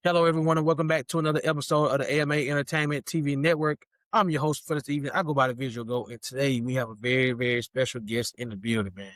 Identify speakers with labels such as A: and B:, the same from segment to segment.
A: Hello, everyone, and welcome back to another episode of the AMA Entertainment TV Network. I'm your host for this evening. I go by the Visual Go, and today we have a very, very special guest in the building, man.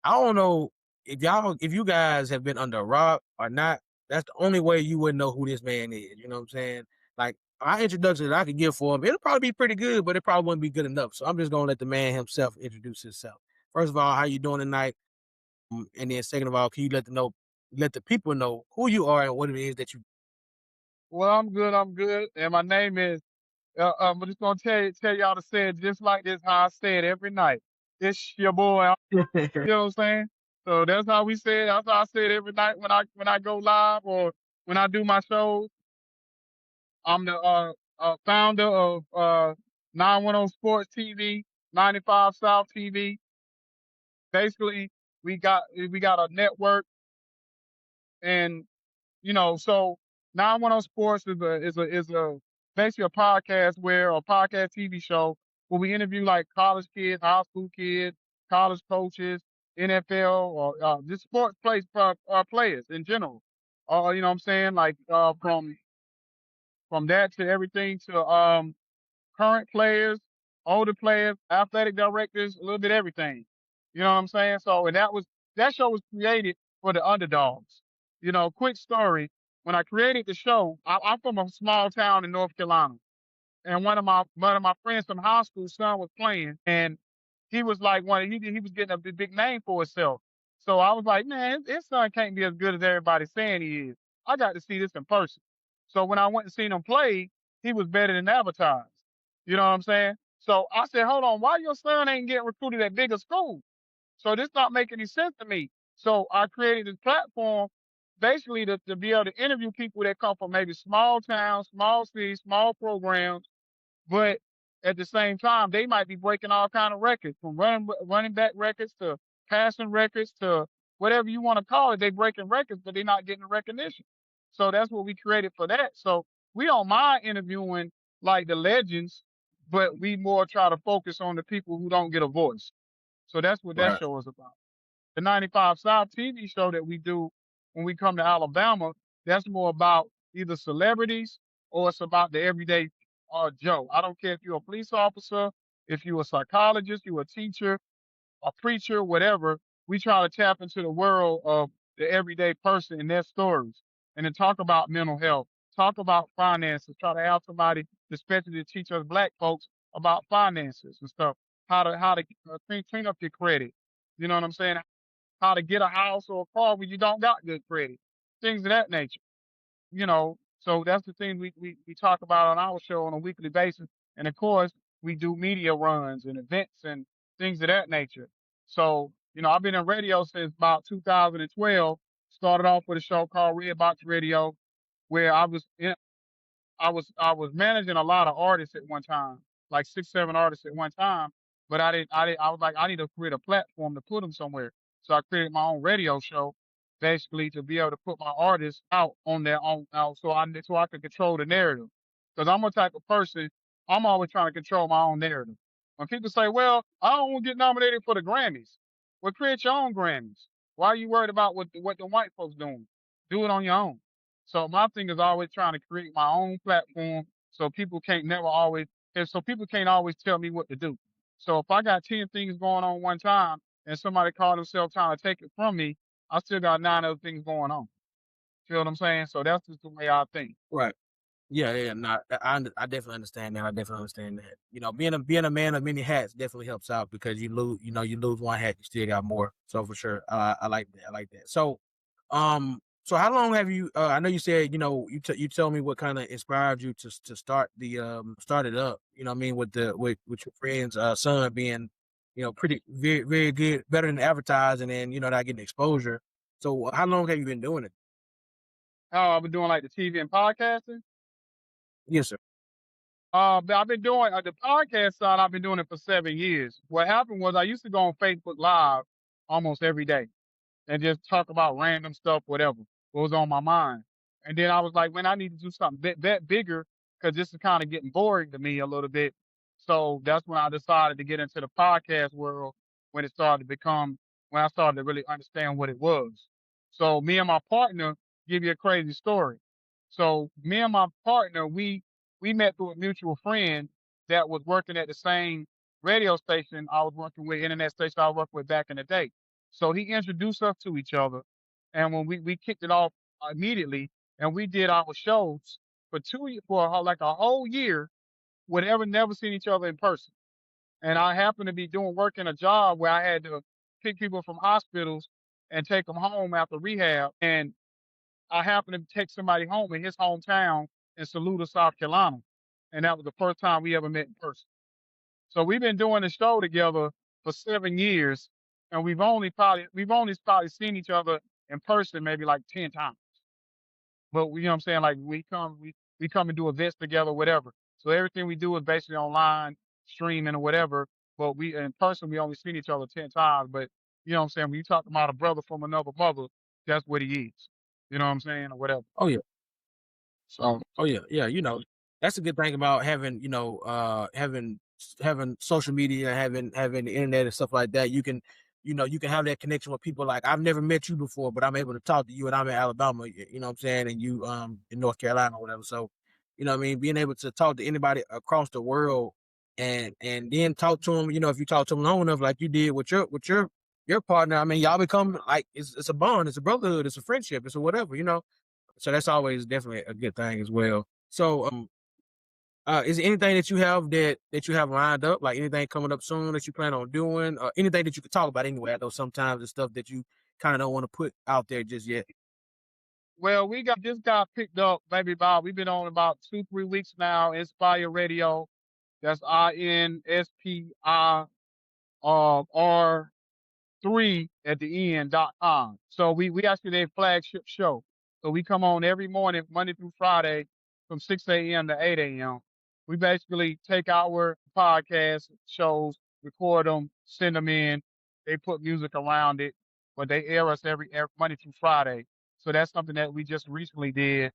A: I don't know if you guys have been under a rock or not. That's the only way you wouldn't know who this man is. You know what I'm saying? Like our introduction that I could give for him, it'll probably be pretty good, but it probably wouldn't be good enough. So I'm just gonna let the man himself introduce himself. First of all, how you doing tonight? And then second of all, can you let the people know who you are and what it is that you
B: Well, I'm good, and my name is. I'm just gonna tell y'all to say it just like this, how I say it every night. It's your boy. You know what I'm saying? So that's how we say it. That's how I say it every night when I go live or when I do my shows. I'm the founder of 910 Sports TV, 95 South TV. Basically, we got a network, and so 910 Sports is a basically a podcast where a podcast TV show where we interview like college kids, high school kids, college coaches, NFL or just players in general. You know what I'm saying? Like from that to everything to current players, older players, athletic directors, a little bit everything. You know what I'm saying? So, and that show was created for the underdogs. Quick story. When I created the show, I'm from a small town in North Carolina, and one of my friends from high school, son was playing, and he was like he was getting a big name for himself. So I was like, man, his son can't be as good as everybody's saying he is. I got to see this in person. So when I went and seen him play, he was better than advertised. You know what I'm saying? So I said, hold on, why your son ain't getting recruited at bigger schools? So this not making any sense to me. So I created this platform basically to be able to interview people that come from maybe small towns, small cities, small programs, but at the same time, they might be breaking all kind of records, from running back records to passing records to whatever you want to call it. They breaking records, but they're not getting the recognition. So that's what we created for that. So we don't mind interviewing like the legends, but we more try to focus on the people who don't get a voice. So that's what that
A: right.
B: show is about. The 95 South TV show that we do when we come to Alabama, that's more about either celebrities or it's about the everyday Joe. I don't care if you're a police officer, if you're a psychologist, you're a teacher, a preacher, whatever. We try to tap into the world of the everyday person and their stories and then talk about mental health, talk about finances, try to have somebody, especially to teach us black folks about finances and stuff, how to clean up your credit. You know what I'm saying? How to get a house or a car when you don't got good credit, things of that nature. So that's the thing we talk about on our show on a weekly basis. And of course, we do media runs and events and things of that nature. So, I've been in radio since about 2012. Started off with a show called Red Box Radio, where I was managing a lot of artists at one time, like 6, 7 artists at one time. But I was like, I need to create a platform to put them somewhere. So I created my own radio show, basically to be able to put my artists out on their own, out, so I could control the narrative. Because I'm a type of person, I'm always trying to control my own narrative. When people say, "Well, I don't want to get nominated for the Grammys," well, create your own Grammys. Why are you worried about what the white folks doing? Do it on your own. So my thing is always trying to create my own platform so people can't never always and so people can't always tell me what to do. So if I got 10 things going on one time and somebody call themselves trying to take it from me, I still got 9 other things going on. Feel what I'm saying? So that's just the way I think.
A: Right. Yeah, yeah, no, I definitely understand that. I definitely understand that. Being a man of many hats definitely helps out because you lose one hat, you still got more. So for sure, I like that. I like that. So how long have you? I know you said you tell me what kind of inspired you to start it up. You know what I mean with your friend's son being pretty very very good, better than advertising, and not getting exposure. So how long have you been doing it?
B: How I've been doing like the TV and podcasting.
A: Yes, sir.
B: But I've been doing the podcast side. I've been doing it for 7 years. What happened was I used to go on Facebook Live almost every day and just talk about random stuff, whatever what was on my mind. And then I was like, man, I need to do something bit bigger because this is kind of getting boring to me a little bit. So that's when I decided to get into the podcast world when it started to become when I started to really understand what it was. So me and my partner give you a crazy story. So me and my partner, we met through a mutual friend that was working at the same radio station I was working with, internet station I worked with back in the day. So he introduced us to each other, and when we kicked it off immediately, and we did our shows for like a whole year, whatever, never seen each other in person. And I happened to be doing working a job where I had to pick people from hospitals and take them home after rehab, and I happened to take somebody home in his hometown in Saluda, South Carolina, and that was the first time we ever met in person. So we've been doing the show together for 7 years, and we've only probably seen each other in person maybe like 10 times. But you know what I'm saying? Like we come and do events together, whatever. So everything we do is basically online, streaming or whatever. But we in person we only seen each other 10 times. But you know what I'm saying? When you talk about a brother from another mother, that's what he is. You know what I'm saying? Or whatever.
A: Oh yeah.
B: So
A: Oh yeah, yeah. That's a good thing about having, having social media, having the internet and stuff like that. You can have that connection with people. Like I've never met you before, but I'm able to talk to you, and I'm in Alabama. You know what I'm saying, and you in North Carolina or whatever. So, what I mean, being able to talk to anybody across the world, and then talk to them. If you talk to them long enough, like you did with your partner, I mean, y'all become like it's a bond, it's a brotherhood, it's a friendship, it's a whatever. So that's always definitely a good thing as well. So, is there anything that you have that you have lined up, like anything coming up soon that you plan on doing, or anything that you could talk about anyway? I know sometimes the stuff that you kind of don't want to put out there just yet.
B: well, we got picked up maybe about we've been on about 2, 3 weeks now. Inspire Radio. That's INSPIR3 at the end.com. So we actually their flagship show. So we come on every morning, Monday through Friday, from 6 a.m. to 8 a.m. We basically take our podcast shows, record them, send them in. They put music around it, but they air us every Monday through Friday. So that's something that we just recently did.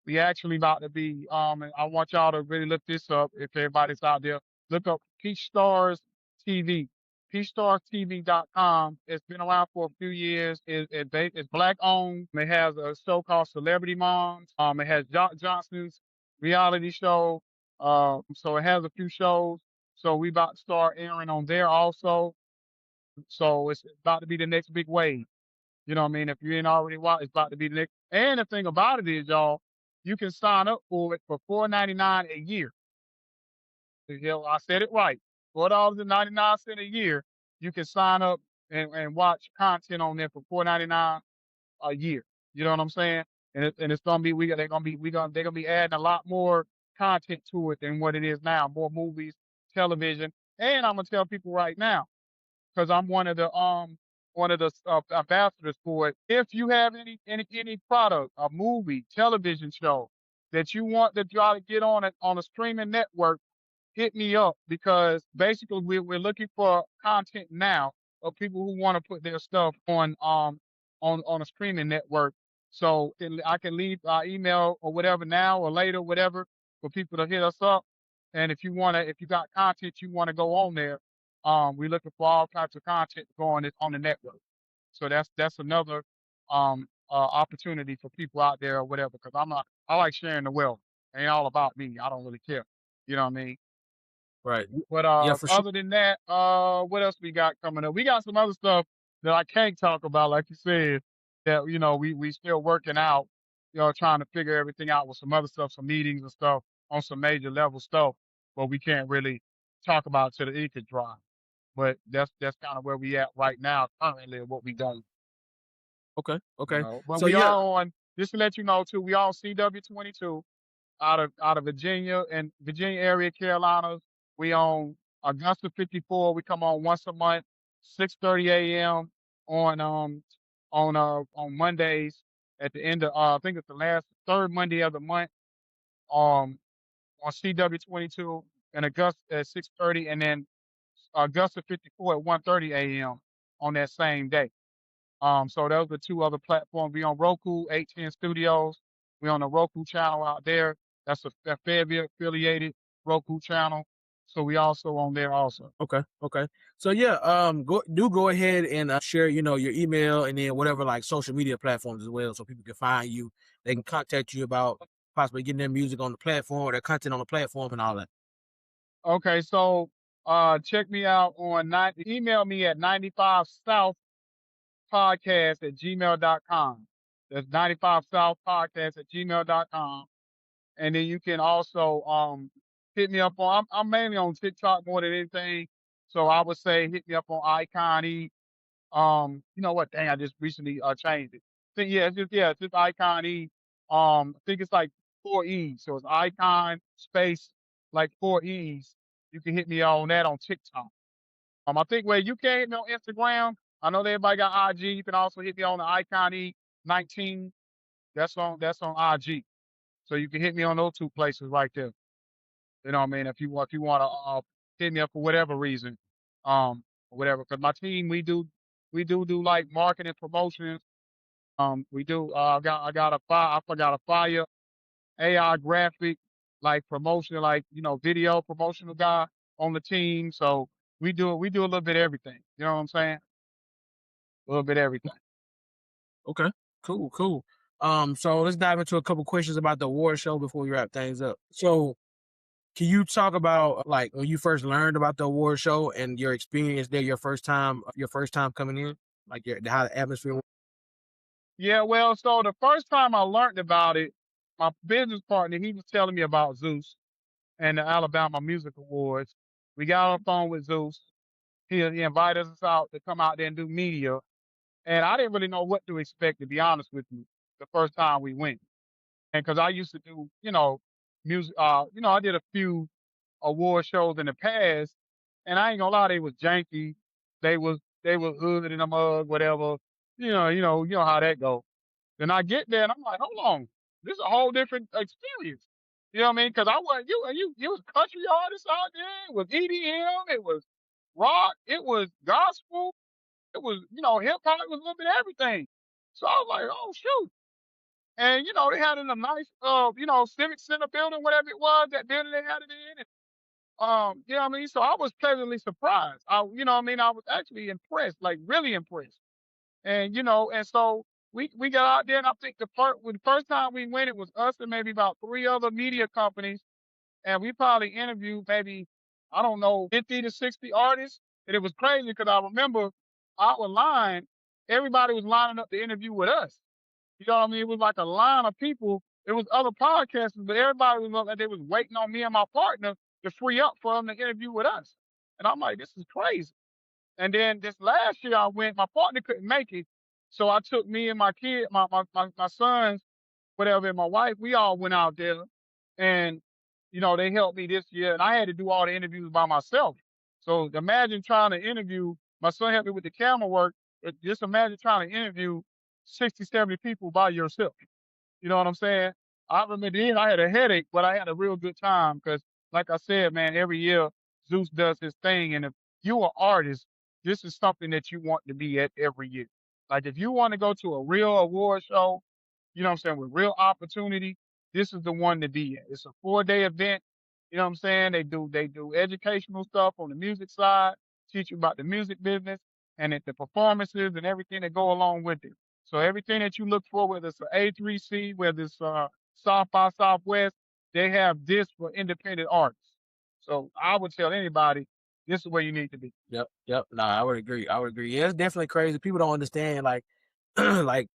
B: We actually about to be and I want y'all to really look this up if everybody's out there. Look up Peach Stars TV. PeachStarsTV.com. It's been around for a few years. It's black owned. It has a show called Celebrity Moms. It has Jock Johnson's reality show. So it has a few shows. So we about to start airing on there also. So it's about to be the next big wave. You know what I mean? If you ain't already watched, it's about to be the next. And the thing about it is, y'all, you can sign up for it for $4.99 a year. I said it right. $4.99 a year. You can sign up and watch content on there for $4.99 a year. You know what I'm saying? And it's gonna be they're gonna be adding a lot more content to it than what it is now. More movies, television, and I'm gonna tell people right now because I'm one of the ambassadors for it. If you have any product, a movie, television show that you want to try to get on a streaming network, hit me up because basically we're looking for content now of people who want to put their stuff on a streaming network. So I can leave our email or whatever now or later, whatever, for people to hit us up. And if you got content you want to go on there, we're looking for all types of content to go on the network. So that's another opportunity for people out there or whatever. Because I like sharing the wealth. It ain't all about me. I don't really care. You know what I mean?
A: Right.
B: But
A: Yeah, for sure.
B: other than that, what else we got coming up? We got some other stuff that I can't talk about, like you said, that we still working out, trying to figure everything out with some other stuff, some meetings and stuff on some major level stuff, but we can't really talk about till the ink is dry. But that's kind of where we at right now, currently, what we done.
A: Okay. Okay.
B: But
A: So
B: we
A: yeah.
B: are on. Just to let you know too, we on CW22 out of Virginia and Virginia area, Carolinas. We on Augusta 54. We come on once a month, 6:30 a.m. on Mondays at the end of I think it's the last third Monday of the month. Um on CW22 and Augusta at 6:30, and then Augusta 54 at 1:30 a.m. on that same day. So those are two other platforms. We on Roku, 810 Studios. We on the Roku channel out there. That's a Fayetteville affiliated Roku channel. So we also on there also.
A: Okay. Okay. So yeah, go ahead and share, your email and then whatever like social media platforms as well, so people can find you. They can contact you about possibly getting their music on the platform or their content on the platform and all that?
B: Okay, so check me out on email me at 95 South Podcast at gmail.com. That's 95 South Podcast at gmail.com. And then you can also hit me up on I'm mainly on TikTok more than anything. So I would say hit me up on Icon E. You know what? Dang, I just recently changed it. It's just Icon E. I think it's like 4 E's. So it's Icon space like 4 E's. You can hit me on that on TikTok. I think where you can hit me on Instagram. I know that everybody got IG. You can also hit me on the Icon E 19. That's on IG. So you can hit me on those two places right there. You know what I mean? If you want to hit me up for whatever reason, or whatever. Because my team we do like marketing promotions. We do. I got a fire AI graphic like promotion, like video promotional guy on the team. So we do a little bit of everything. You know what I'm saying? A little bit of everything.
A: Okay, cool, cool. So let's dive into a couple questions about the award show before we wrap things up. So, can you talk about like when you first learned about the award show and your experience there, your first time coming in, like how the atmosphere was?
B: Yeah, well, so the first time I learned about it, my business partner, he was telling me about Zeus and the Alabama Music Awards. We got on the phone with Zeus. He invited us out to come out there and do media. And I didn't really know what to expect, to be honest with you, the first time we went. And because I used to do, music, I did a few award shows in the past, and I ain't gonna lie, they was janky. They was hood in the mug, whatever. You know how that go. Then I get there and I'm like, hold on, this is a whole different experience. You know what I mean? Because I was you was country artists out there. It was EDM. It was rock. It was gospel. It was hip hop. It was a little bit of everything. So I was like, oh shoot. And they had it in a nice civic center building, whatever it was, that building they had it in. And, you know what I mean? So I was pleasantly surprised. I was actually impressed, like really impressed. And so we got out there, and I think the first time we went, it was us and maybe about three other media companies, and we probably interviewed maybe, I don't know, 50 to 60 artists. And it was crazy because I remember our line, everybody was lining up to interview with us. You know what I mean? It was like a line of people. It was other podcasters, but everybody was like they was waiting on me and my partner to free up for them to interview with us. And I'm like, this is crazy. And then this last year I went, my partner couldn't make it. So I took me and my kid, my sons, whatever, and my wife, we all went out there, and they helped me this year, and I had to do all the interviews by myself. So imagine trying to interview. My son helped me with the camera work, but just imagine trying to interview 60, 70 people by yourself. You know what I'm saying? I remember then I had a headache, but I had a real good time because, like I said, man, every year Zeus does his thing, and if you're an artist, this is something that you want to be at every year. Like if you want to go to a real award show, you know what I'm saying, with real opportunity, this is the one to be at. It's a 4-day event. You know what I'm saying? They do educational stuff on the music side, teach you about the music business and the performances and everything that go along with it. So everything that you look for, whether it's an A3C, whether it's South by Southwest, they have this for independent artists. So I would tell anybody, this is where you need to be.
A: Yep, yep. No, I would agree. I would agree. Yeah, it's definitely crazy. People don't understand. Like, like,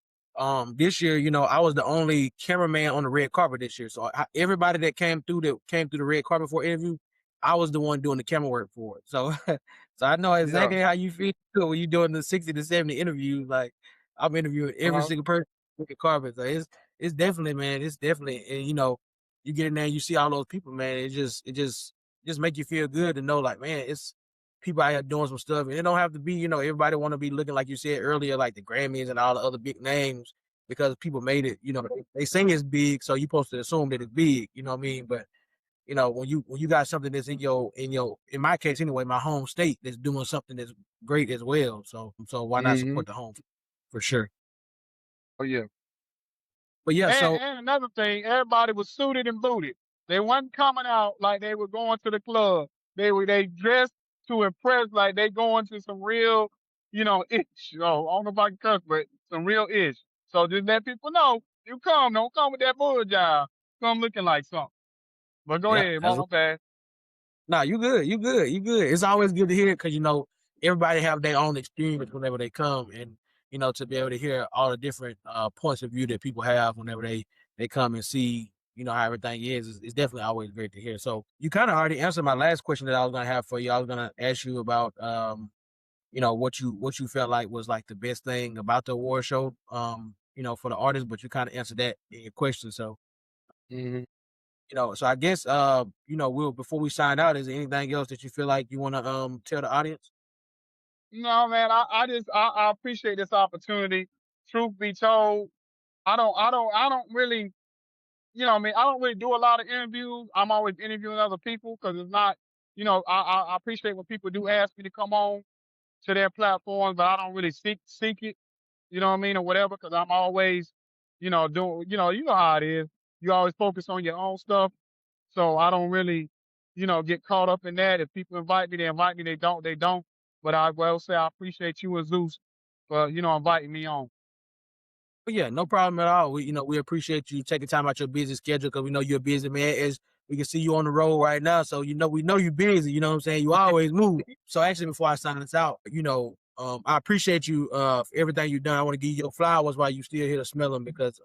A: this year, I was the only cameraman on the red carpet this year. So everybody that came through the red carpet for interview, I was the one doing the camera work for it. So, so I know
B: Yeah.
A: exactly how you feel when you're doing the 60 to 70 interviews. Like, I'm interviewing every
B: Uh-huh.
A: single person on the red carpet. So it's definitely, man. It's definitely, and you get in there, and you see all those people, man. It just make you feel good to know, like, man, it's people out here doing some stuff, and it don't have to be, everybody want to be looking like you said earlier, like the Grammys and all the other big names, because people made it. They sing it's big, so you supposed to assume that it's big. You know what I mean? But when you got something that's in my case anyway, my home state that's doing something that's great as well. So why not
B: Hmm.
A: support the home for sure?
B: Oh yeah.
A: But yeah,
B: And,
A: so
B: and another thing, everybody was suited and booted. They wasn't coming out like they were going to the club. They dressed to impress like they going to some real, ish. Oh, I don't know if I can cuss, but some real ish. So just let people know you come. Don't come with that bull job. So I'm looking like something. But go
A: Yeah,
B: ahead,
A: that's
B: my bad.
A: nah, you good, you good, you good. It's always good to hear it because everybody have their own experience whenever they come, and to be able to hear all the different points of view that people have whenever they come and see how everything is definitely always great to hear. So you kind of already answered my last question that I was gonna have for you. I was gonna ask you about what you felt like was like the best thing about the award show for the artists, but you kind of answered that in your question. So
B: Mhm.
A: so I guess we'll before we sign out, is there anything else that you feel like you want to tell the audience?
B: No, man, I appreciate this opportunity. Truth be told, I don't really, I mean, I don't really do a lot of interviews. I'm always interviewing other people because it's not, I appreciate when people do ask me to come on to their platforms, but I don't really seek it, you know what I mean, or whatever, because I'm always, doing, you know how it is. You always focus on your own stuff. So I don't really, get caught up in that. If people invite me, they invite me. They don't, they don't. But I will say I appreciate you and Zeus for, inviting me on.
A: But yeah, no problem at all. We appreciate you taking time out your busy schedule because we know you're a busy man. As we can see you on the road right now, so we know you're busy. You know what I'm saying? You always move. So actually, before I sign this out, I appreciate you for everything you've done. I want to give you your flowers while you still here to smell them because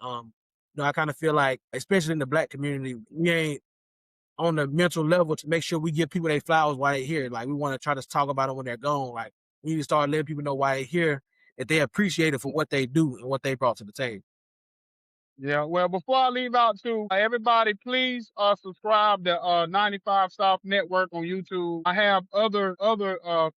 A: I kind of feel like, especially in the Black community, we ain't on the mental level to make sure we give people their flowers while they're here. Like we want to try to talk about them when they're gone. Like we need to start letting people know why they're here, that they appreciate it for what they do and what they brought to the table.
B: Yeah, well, before I leave out too, everybody please subscribe to 95 South Network on YouTube. I have other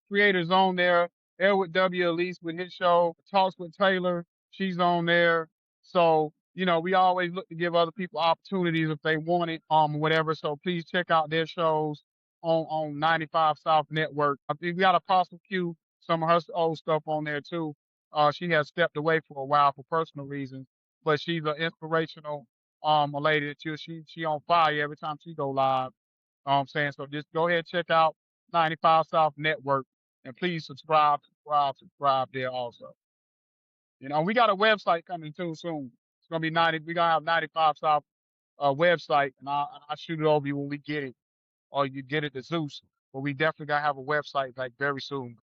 B: creators on there. Edward W. Elise with his show, Talks with Taylor. She's on there. So, we always look to give other people opportunities if they want it, whatever. So please check out their shows on 95 South Network. I think we got Apostle Q, some of her old stuff on there too. She has stepped away for a while for personal reasons, but she's an inspirational a lady that she on fire every time she go live. You know what I'm saying? So just go ahead and check out 95 South Network and please subscribe there also. We got a website coming too soon. It's gonna be we're gonna have 95 South website and I'll shoot it over you when we get it. Or you get it to Zeus. But we definitely gotta have a website like very soon.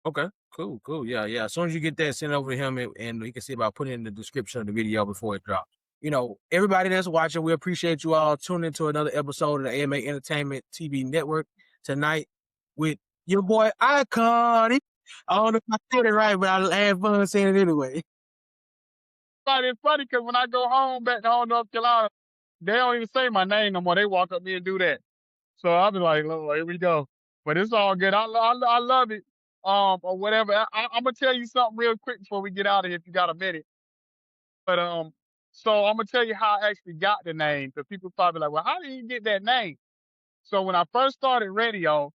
A: Okay, cool, cool. Yeah, yeah. As soon as you get that, send it over to him, and we can see about putting it in the description of the video before it drops. Everybody that's watching, we appreciate you all tuning into another episode of the AMA Entertainment TV Network tonight with your boy Icon. I don't know if I said it right, but I had fun saying it anyway.
B: But it's funny because when I go home back to home, North Carolina, they don't even say my name no more. They walk up to me and do that. So I'll be like, "Lord, here we go." But it's all good. I love it. Or whatever. I'm gonna tell you something real quick before we get out of here, if you got a minute. But so I'm gonna tell you how I actually got the name, because people probably like, "Well, how did you get that name?" So when I first started radio,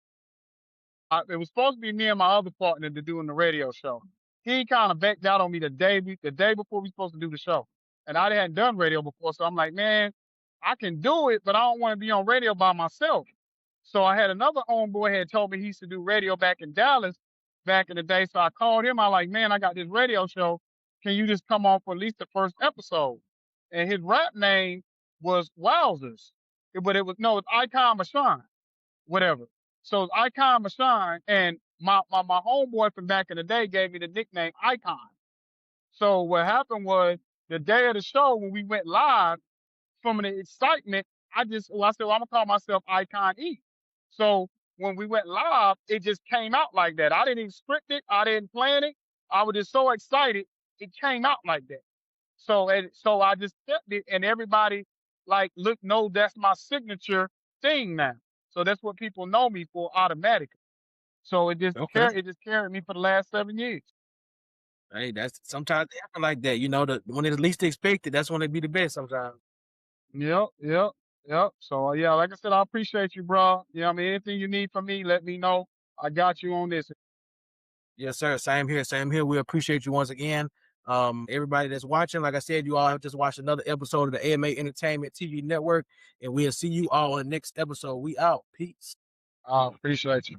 B: it was supposed to be me and my other partner to doing the radio show. He kind of backed out on me the day before we supposed to do the show, and I hadn't done radio before, so I'm like, "Man, I can do it, but I don't want to be on radio by myself." So I had another homeboy had told me he used to do radio back in Dallas back in the day. So I called him. I like, "Man, I got this radio show. Can you just come on for at least the first episode?" And his rap name was Wowzers. But it was no, it's Icon Mashawn, whatever. So it's Icon Mashawn, and my homeboy from back in the day gave me the nickname Icon. So what happened was the day of the show when we went live, from the excitement, I said, well, I'm gonna call myself Icon E. So when we went live, it just came out like that. I didn't even script it. I didn't plan it. I was just so excited. It came out like that. So I just kept it, and everybody like, look, no, that's my signature thing now. So that's what people know me for automatically. So
A: Okay.
B: it just carried me for the last 7 years.
A: Hey, that's sometimes they happen like that. When it's least expected, that's when they be the best sometimes.
B: Yep, yep, yep. So yeah, like I said, I appreciate you, bro. I mean, anything you need from me, let me know. I got you on this.
A: Yes, sir. Same here. Same here. We appreciate you once again. Everybody that's watching, like I said, you all have just watched another episode of the AMA Entertainment TV Network, and we'll see you all on the next episode. We out. Peace.
B: I appreciate you.